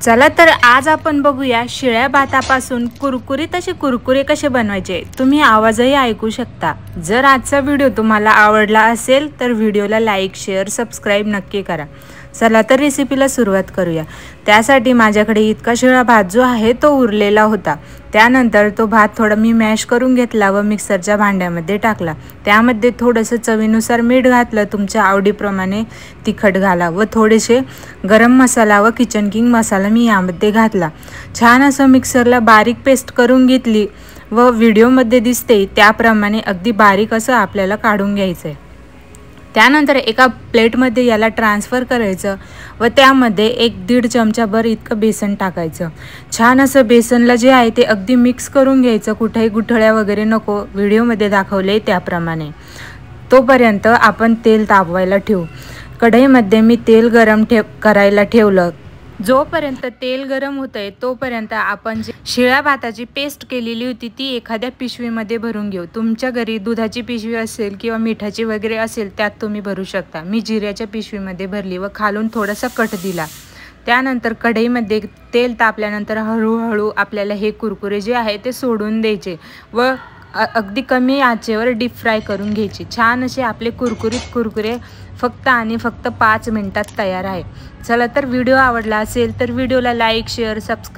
चला तर आज आपण बघूया शिळ्या भातापासून कुरकुरीत असे कुरकुरे कसे बनवायचे। तुम्ही आवाजही ऐकू शकता। जर आजचा व्हिडिओ तुम्हाला आवडला असेल तर व्हिडिओला लाईक शेअर सबस्क्राइब नक्की करा। चला तर रेसिपीला सुरुवात करूया। त्यासाठी माझ्याकडे इतका शिळा भात जो आहे तो उरलेला होता। त्यानंतर तो भात थोडा मी मॅश करून घेतला व मिक्सरच्या भांड्यामध्ये टाकला। त्यामध्ये थोडंसं चवीनुसार मीठ घातलं, तुमच्या आवडीप्रमाणे तिखट घाला व थोडेसे गरम मसाला व किचन किंग मसाला मी यामध्ये घातला। छान असं मिक्सरला बारीक पेस्ट करून घेतली व व्हिडिओमध्ये दिसते त्याप्रमाणे अगदी बारीक असं आपल्याला काढून घ्यायचं आहे। त्यानंतर एका प्लेटमध्ये याला ट्रान्सफर करायचं व त्यामध्ये 1-1.5 चमचाभर इतकं बेसन टाकायचं। छान असं बेसनला जे आहे ते अगदी मिक्स करून घ्यायचं, कुठेही गुठळ्या वगैरे नको, व्हिडिओमध्ये दाखवले त्याप्रमाणे। तोपर्यंत आपण तेल तापवायला ठेवू। कढईमध्ये मी तेल गरम करायला ठेवलं। जोपर्यंत तेल गरम होतंय तोपर्यंत आपण जी शिळ्या भाताची पेस्ट केलेली होती ती एखाद्या पिशवीमध्ये भरून घेऊ। तुमच्या घरी दुधाची पिशवी असेल किंवा मिठाची वगैरे असेल त्यात तुम्ही भरू शकता। मी जिऱ्याच्या पिशवीमध्ये भरली व खालून थोडासा कट दिला। त्यानंतर कढईमध्ये तेल तापल्यानंतर हळूहळू आपल्याला हे कुरकुरे जे आहे ते सोडून द्यायचे व अगदी कमी आचेवर डीप फ्राय करून घ्यायची। छान असे आपले कुरकुरीत कुरकुरे फक्त आणि फक्त 5 मिनिटात तयार आहे। चला तर व्हिडिओ आवडला असेल तर व्हिडिओला लाईक शेअर सबस्क्राइब